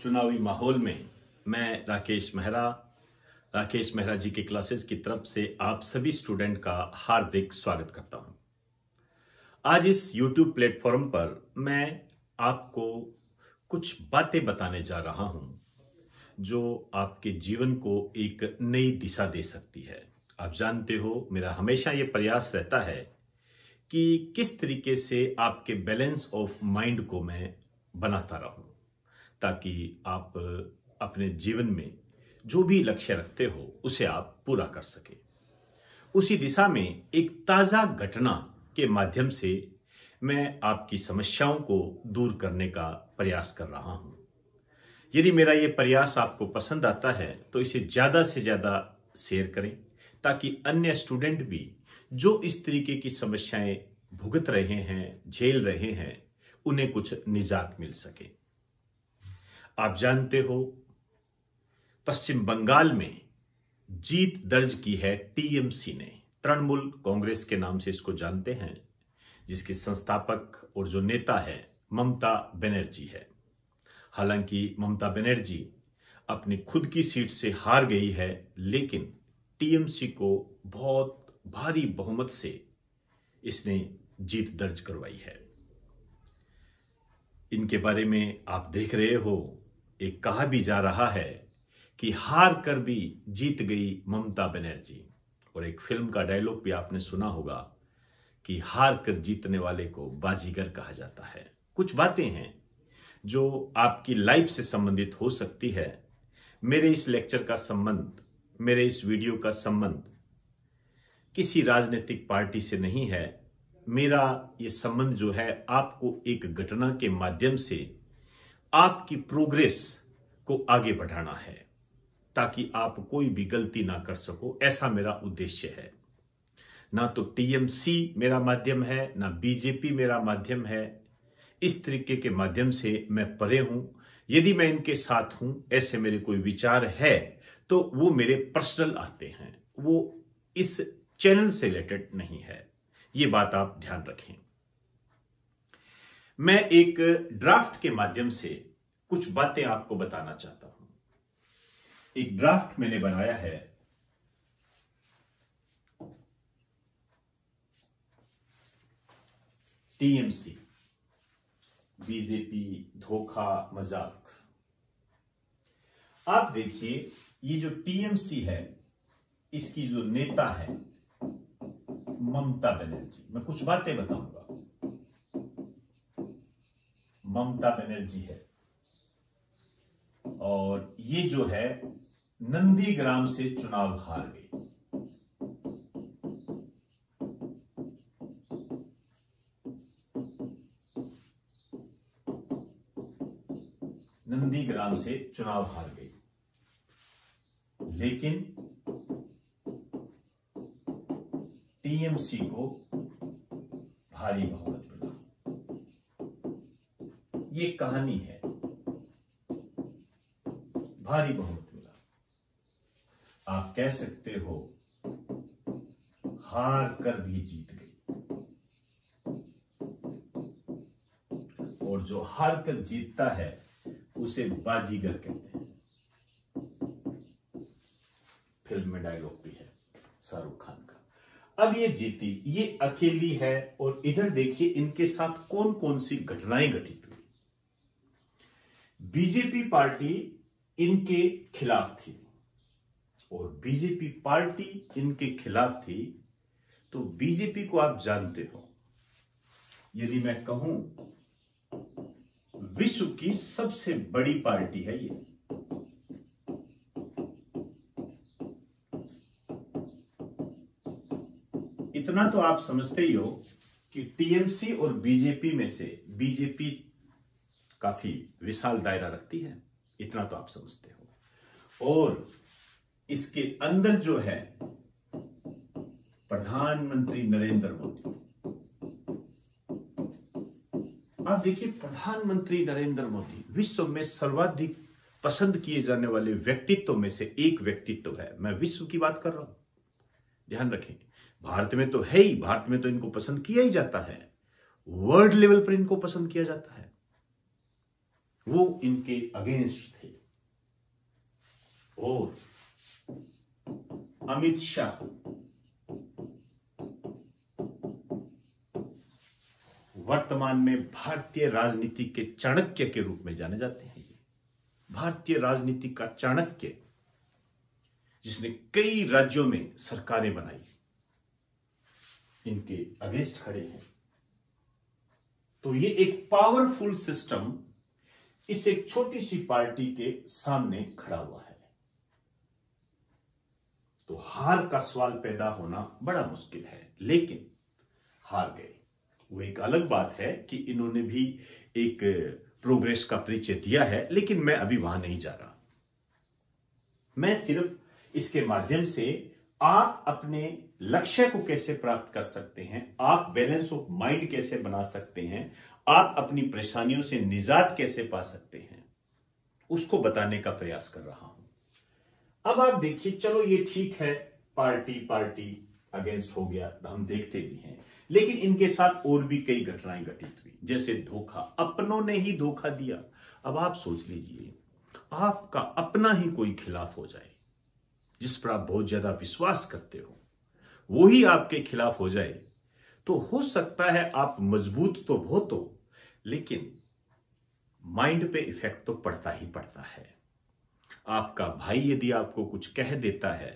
चुनावी माहौल में मैं राकेश मेहरा जी के क्लासेस की तरफ से आप सभी स्टूडेंट का हार्दिक स्वागत करता हूं। आज इस YouTube प्लेटफॉर्म पर मैं आपको कुछ बातें बताने जा रहा हूं जो आपके जीवन को एक नई दिशा दे सकती है। आप जानते हो, मेरा हमेशा ये प्रयास रहता है कि किस तरीके से आपके बैलेंस ऑफ माइंड को मैं बनाता रहूं, ताकि आप अपने जीवन में जो भी लक्ष्य रखते हो उसे आप पूरा कर सके। उसी दिशा में एक ताजा घटना के माध्यम से मैं आपकी समस्याओं को दूर करने का प्रयास कर रहा हूं। यदि मेरा यह प्रयास आपको पसंद आता है तो इसे ज्यादा से ज्यादा शेयर करें, ताकि अन्य स्टूडेंट भी जो इस तरीके की समस्याएं भुगत रहे हैं, झेल रहे हैं, उन्हें कुछ निजात मिल सके। आप जानते हो, पश्चिम बंगाल में जीत दर्ज की है टीएमसी ने, तृणमूल कांग्रेस के नाम से इसको जानते हैं, जिसके संस्थापक और जो नेता है ममता बनर्जी है। हालांकि ममता बनर्जी अपनी खुद की सीट से हार गई है, लेकिन टीएमसी को बहुत भारी बहुमत से इसने जीत दर्ज करवाई है। इनके बारे में आप देख रहे हो, एक कहा भी जा रहा है कि हार कर भी जीत गई ममता बनर्जी, और एक फिल्म का डायलॉग भी आपने सुना होगा कि हार कर जीतने वाले को बाजीगर कहा जाता है। कुछ बातें हैं जो आपकी लाइफ से संबंधित हो सकती है। मेरे इस लेक्चर का संबंध, मेरे इस वीडियो का संबंध किसी राजनीतिक पार्टी से नहीं है। मेरा ये संबंध जो है, आपको एक घटना के माध्यम से आपकी प्रोग्रेस को आगे बढ़ाना है, ताकि आप कोई भी गलती ना कर सको। ऐसा मेरा उद्देश्य है। ना तो टीएमसी मेरा माध्यम है, ना बीजेपी मेरा माध्यम है। इस तरीके के माध्यम से मैं परे हूं। यदि मैं इनके साथ हूं, ऐसे मेरे कोई विचार है, तो वो मेरे पर्सनल आते हैं, वो इस चैनल से रिलेटेड नहीं है। ये बात आप ध्यान रखें। मैं एक ड्राफ्ट के माध्यम से कुछ बातें आपको बताना चाहता हूं। एक ड्राफ्ट मैंने बनाया है। टीएमसी, बीजेपी, धोखा, मजाक। आप देखिए, ये जो टीएमसी है, इसकी जो नेता है ममता बनर्जी, मैं कुछ बातें बताऊंगा। ममता बनर्जी है, और ये जो है नंदीग्राम से चुनाव हार गई। नंदीग्राम से चुनाव हार गई, लेकिन टीएमसी को भारी बहुमत मिला। ये कहानी है, भारी बहुमत मिला। आप कह सकते हो हार कर भी जीत गई, और जो हार कर जीतता है उसे बाजीगर कहते हैं। फिल्म में डायलॉग भी है शाहरुख खान का। अब ये जीती, ये अकेली है, और इधर देखिए इनके साथ कौन कौन सी घटनाएं घटित हुई। बीजेपी पार्टी इनके खिलाफ थी, और बीजेपी पार्टी इनके खिलाफ थी, तो बीजेपी को आप जानते हो, यदि मैं कहूं विश्व की सबसे बड़ी पार्टी है ये। इतना तो आप समझते ही हो कि टीएमसी और बीजेपी में से बीजेपी काफी विशाल दायरा रखती है। इतना तो आप समझते हो। और इसके अंदर जो है प्रधानमंत्री नरेंद्र मोदी। आप देखिए, प्रधानमंत्री नरेंद्र मोदी विश्व में सर्वाधिक पसंद किए जाने वाले व्यक्तित्व में से एक व्यक्तित्व है। मैं विश्व की बात कर रहा हूं, ध्यान रखें। भारत में तो है ही, भारत में तो इनको पसंद किया ही जाता है, वर्ल्ड लेवल पर इनको पसंद किया जाता है। वो इनके अगेंस्ट थे। और अमित शाह वर्तमान में भारतीय राजनीति के चाणक्य के रूप में जाने जाते हैं। भारतीय राजनीति का चाणक्य, जिसने कई राज्यों में सरकारें बनाई, इनके अगेंस्ट खड़े हैं। तो ये एक पावरफुल सिस्टम इस एक छोटी सी पार्टी के सामने खड़ा हुआ है। तो हार का सवाल पैदा होना बड़ा मुश्किल है, लेकिन हार गए। वो एक अलग बात है कि इन्होंने भी एक प्रोग्रेस का परिचय दिया है, लेकिन मैं अभी वहां नहीं जा रहा। मैं सिर्फ इसके माध्यम से आप अपने लक्ष्य को कैसे प्राप्त कर सकते हैं, आप बैलेंस ऑफ माइंड कैसे बना सकते हैं, आप अपनी परेशानियों से निजात कैसे पा सकते हैं, उसको बताने का प्रयास कर रहा हूं। अब आप देखिए, चलो ये ठीक है, पार्टी अगेंस्ट हो गया, हम देखते भी हैं, लेकिन इनके साथ और भी कई घटनाएं घटित हुई, जैसे धोखा, अपनों ने ही धोखा दिया। अब आप सोच लीजिए, आपका अपना ही कोई खिलाफ हो जाए, जिस पर आप बहुत ज्यादा विश्वास करते हो, वो ही आपके खिलाफ हो जाए, तो हो सकता है आप मजबूत तो बहुत हो, लेकिन माइंड पे इफेक्ट तो पड़ता ही पड़ता है। आपका भाई यदि आपको कुछ कह देता है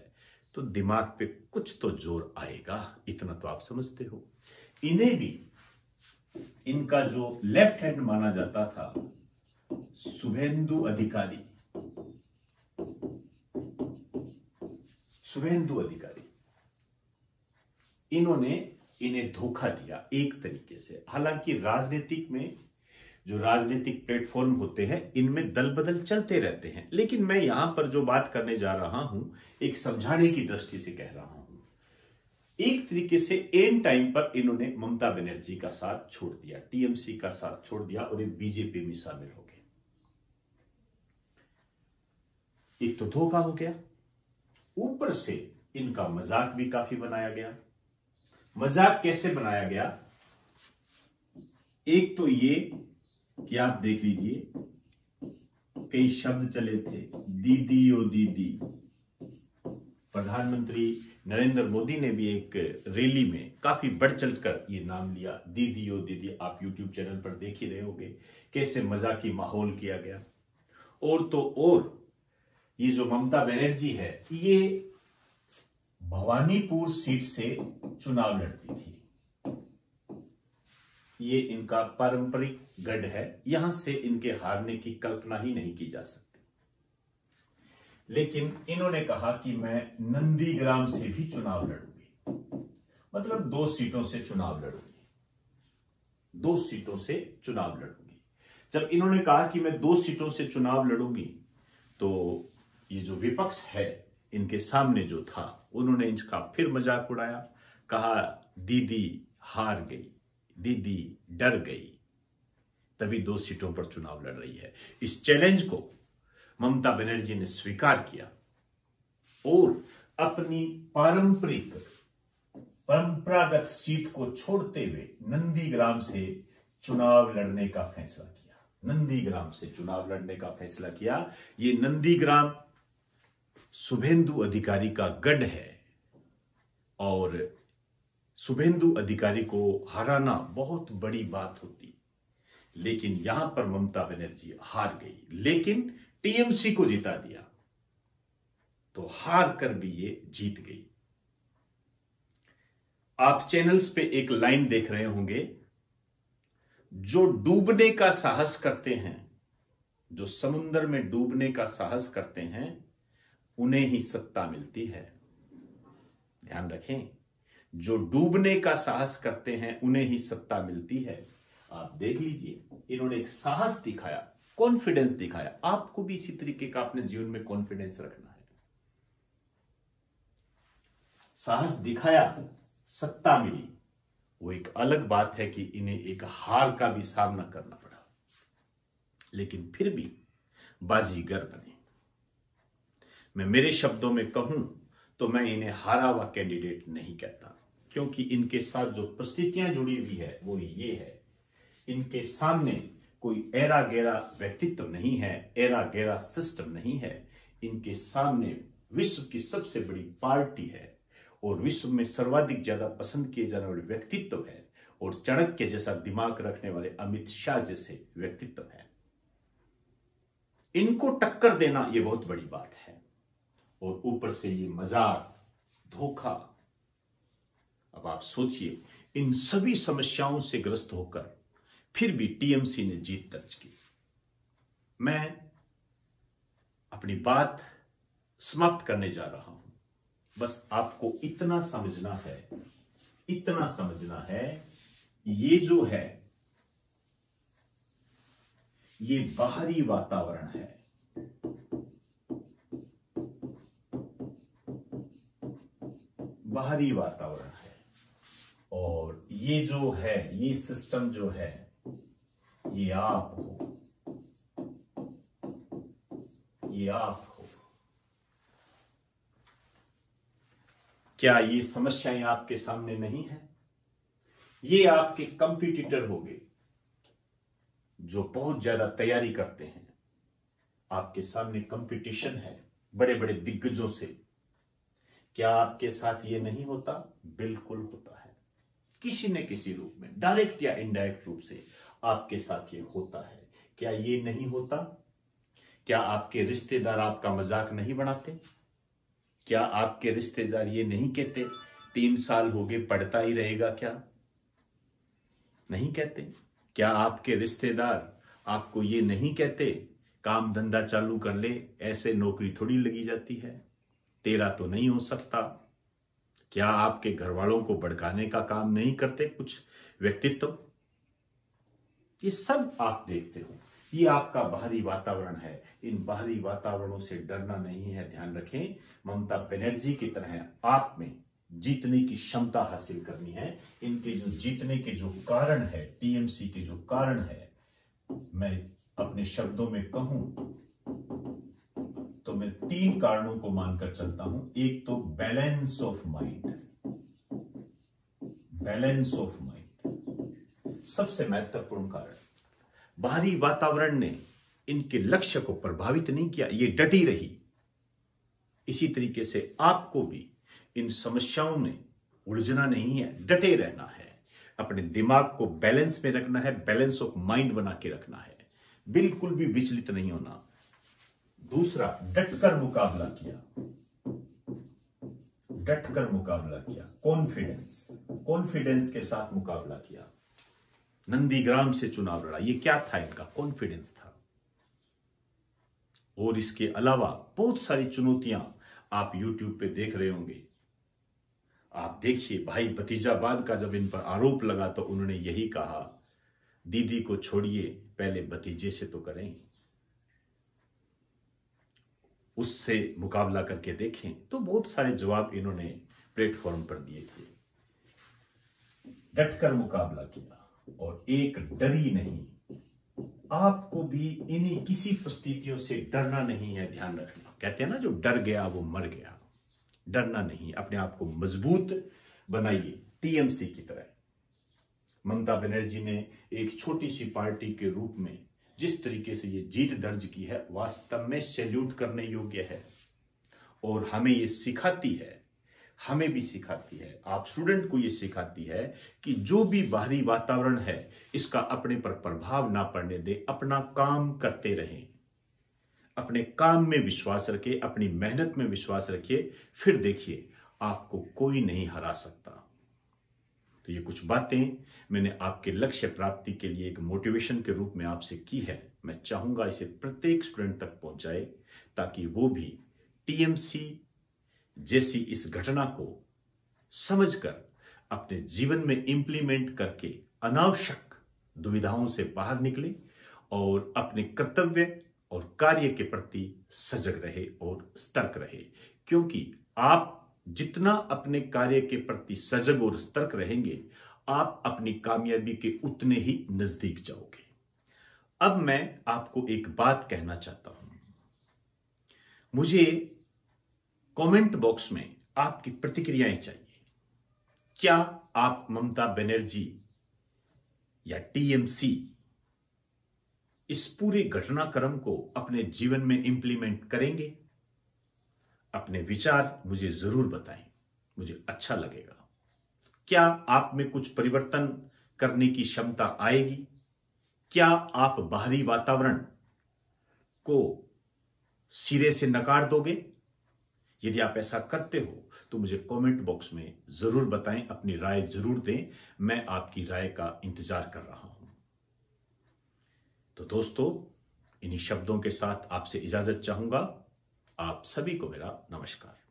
तो दिमाग पे कुछ तो जोर आएगा, इतना तो आप समझते हो। इन्हें भी, इनका जो लेफ्ट हैंड माना जाता था शुभेंदु अधिकारी, इन्होंने इन्हें धोखा दिया एक तरीके से। हालांकि राजनीतिक में जो राजनीतिक प्लेटफॉर्म होते हैं, इनमें दल बदल चलते रहते हैं, लेकिन मैं यहां पर जो बात करने जा रहा हूं, एक समझाने की दृष्टि से कह रहा हूं। एक तरीके से एन टाइम पर इन्होंने ममता बनर्जी का साथ छोड़ दिया, टीएमसी का साथ छोड़ दिया और एक बीजेपी में शामिल हो गए। एक तो धोखा हो गया, ऊपर से इनका मजाक भी काफी बनाया गया। मजाक कैसे बनाया गया? एक तो ये कि आप देख लीजिए, कई शब्द चले थे, दीदी ओ दीदी। प्रधानमंत्री नरेंद्र मोदी ने भी एक रैली में काफी बढ़ चढ़कर ये नाम लिया, दीदी ओ दीदी। आप यूट्यूब चैनल पर देख ही रहे होंगे कैसे मजाकी माहौल किया गया। और तो और ये जो ममता बनर्जी है, ये भवानीपुर सीट से चुनाव लड़ती थी। ये इनका पारंपरिक गढ़ है, यहां से इनके हारने की कल्पना ही नहीं की जा सकती। लेकिन इन्होंने कहा कि मैं नंदीग्राम से भी चुनाव लड़ूंगी, मतलब 2 सीटों से चुनाव लड़ूंगी, 2 सीटों से चुनाव लड़ूंगी। जब इन्होंने कहा कि मैं 2 सीटों से चुनाव लड़ूंगी, तो ये जो विपक्ष है इनके सामने जो था, उन्होंने इसका फिर मजाक उड़ाया, कहा दीदी हार गई, दीदी डर गई, तभी 2 सीटों पर चुनाव लड़ रही है। इस चैलेंज को ममता बनर्जी ने स्वीकार किया और अपनी परंपरागत सीट को छोड़ते हुए नंदीग्राम से चुनाव लड़ने का फैसला किया। नंदीग्राम से चुनाव लड़ने का फैसला किया। ये नंदीग्राम शुभेंदु अधिकारी का गढ़ है और शुभेंदु अधिकारी को हराना बहुत बड़ी बात होती, लेकिन यहां पर ममता बनर्जी हार गई, लेकिन टीएमसी को जिता दिया, तो हार कर भी ये जीत गई। आप चैनल्स पे एक लाइन देख रहे होंगे, जो डूबने का साहस करते हैं, जो समुद्र में डूबने का साहस करते हैं, उन्हें ही सत्ता मिलती है। ध्यान रखें, जो डूबने का साहस करते हैं उन्हें ही सत्ता मिलती है। आप देख लीजिए, इन्होंने एक साहस दिखाया, कॉन्फिडेंस दिखाया। आपको भी इसी तरीके का अपने जीवन में कॉन्फिडेंस रखना है। साहस दिखाया, सत्ता मिली, वो एक अलग बात है कि इन्हें एक हार का भी सामना करना पड़ा, लेकिन फिर भी बाजीगर बने। मैं मेरे शब्दों में कहूं तो मैं इन्हें हारा हुआ कैंडिडेट नहीं कहता, क्योंकि इनके साथ जो परिस्थितियां जुड़ी हुई है वो ये है, इनके सामने कोई एरा गैरा व्यक्तित्व नहीं है, एरा गैरा सिस्टम नहीं है। इनके सामने विश्व की सबसे बड़ी पार्टी है और विश्व में सर्वाधिक ज्यादा पसंद किए जाने वाले व्यक्तित्व है और चाणक्य जैसा दिमाग रखने वाले अमित शाह जैसे व्यक्तित्व है। इनको टक्कर देना यह बहुत बड़ी बात है और ऊपर से ये मजाक, धोखा। अब आप सोचिए, इन सभी समस्याओं से ग्रस्त होकर फिर भी टीएमसी ने जीत दर्ज की। मैं अपनी बात समाप्त करने जा रहा हूं। बस आपको इतना समझना है, ये जो है ये बाहरी वातावरण है। बाहरी वातावरण है और ये जो है, ये सिस्टम जो है, ये आप हो, ये आप हो। क्या ये समस्याएं आपके सामने नहीं है? ये आपके कंपटीटर होंगे जो बहुत ज्यादा तैयारी करते हैं। आपके सामने कंपटीशन है बड़े बड़े दिग्गजों से। क्या आपके साथ ये नहीं होता? बिल्कुल होता है, किसी न किसी रूप में, डायरेक्ट या इनडायरेक्ट रूप से आपके साथ ये होता है। क्या ये नहीं होता? क्या आपके रिश्तेदार आपका मजाक नहीं बनाते? क्या आपके रिश्तेदार ये नहीं कहते 3 साल हो गए पढ़ता ही रहेगा क्या? नहीं कहते। क्या आपके रिश्तेदार आपको ये नहीं कहते काम धंधा चालू कर ले, ऐसे नौकरी थोड़ी लगी जाती है, तेरा तो नहीं हो सकता? क्या आपके घर वालों को भड़काने का काम नहीं करते कुछ व्यक्तित्व? ये सब आप देखते हो। ये आपका बाहरी वातावरण है। इन बाहरी वातावरणों से डरना नहीं है, ध्यान रखें। ममता बनर्जी की तरह आप में जीतने की क्षमता हासिल करनी है। इनके जो जीतने के जो कारण है, टीएमसी के जो कारण है, मैं अपने शब्दों में कहूं तो मैं 3 कारणों को मानकर चलता हूं। एक तो balance of mind. Balance of mind सबसे महत्वपूर्ण कारण। बाहरी वातावरण ने इनके लक्ष्य को प्रभावित नहीं किया, ये डटी रही। इसी तरीके से आपको भी इन समस्याओं में उलझना नहीं है, डटे रहना है। अपने दिमाग को बैलेंस में रखना है, बैलेंस ऑफ माइंड बना के रखना है, बिल्कुल भी विचलित नहीं होना। दूसरा, डटकर मुकाबला किया, डटकर मुकाबला किया। कॉन्फिडेंस के साथ मुकाबला किया। नंदीग्राम से चुनाव लड़ा। ये क्या था? इनका कॉन्फिडेंस था। और इसके अलावा बहुत सारी चुनौतियां आप YouTube पे देख रहे होंगे। आप देखिए, भाई भतीजावाद का जब इन पर आरोप लगा तो उन्होंने यही कहा, दीदी को छोड़िए, पहले भतीजे से तो करें। उससे मुकाबला करके देखें तो बहुत सारे जवाब इन्होंने प्लेटफॉर्म पर दिए थे। डटकर मुकाबला किया और एक डरी नहीं। आपको भी इन्हीं किसी परिस्थितियों से डरना नहीं है, ध्यान रखना। कहते हैं ना, जो डर गया वो मर गया। डरना नहीं, अपने आप को मजबूत बनाइए टीएमसी की तरह। ममता बनर्जी ने एक छोटी सी पार्टी के रूप में जिस तरीके से ये जीत दर्ज की है, वास्तव में सैल्यूट करने योग्य है। और हमें ये सिखाती है, हमें भी सिखाती है, आप स्टूडेंट को ये सिखाती है कि जो भी बाहरी वातावरण है इसका अपने पर प्रभाव ना पड़ने दे, अपना काम करते रहें, अपने काम में विश्वास रखिए, अपनी मेहनत में विश्वास रखिए, फिर देखिए आपको कोई नहीं हरा सकता। तो ये कुछ बातें मैंने आपके लक्ष्य प्राप्ति के लिए एक मोटिवेशन के रूप में आपसे की है। मैं चाहूंगा इसे प्रत्येक स्टूडेंट तक पहुंचाए ताकि वो भी टीएमसी जैसी इस घटना को समझकर अपने जीवन में इंप्लीमेंट करके अनावश्यक दुविधाओं से बाहर निकले और अपने कर्तव्य और कार्य के प्रति सजग रहे और सतर्क रहे। क्योंकि आप जितना अपने कार्य के प्रति सजग और सतर्क रहेंगे, आप अपनी कामयाबी के उतने ही नजदीक जाओगे। अब मैं आपको एक बात कहना चाहता हूं। मुझे कमेंट बॉक्स में आपकी प्रतिक्रियाएं चाहिए। क्या आप ममता बनर्जी या टीएमसी इस पूरे घटनाक्रम को अपने जीवन में इंप्लीमेंट करेंगे? अपने विचार मुझे जरूर बताएं, मुझे अच्छा लगेगा। क्या आप में कुछ परिवर्तन करने की क्षमता आएगी? क्या आप बाहरी वातावरण को सिरे से नकार दोगे? यदि आप ऐसा करते हो तो मुझे कमेंट बॉक्स में जरूर बताएं, अपनी राय जरूर दें। मैं आपकी राय का इंतजार कर रहा हूं। तो दोस्तों, इन्हीं शब्दों के साथ आपसे इजाजत चाहूंगा। आप सभी को मेरा नमस्कार।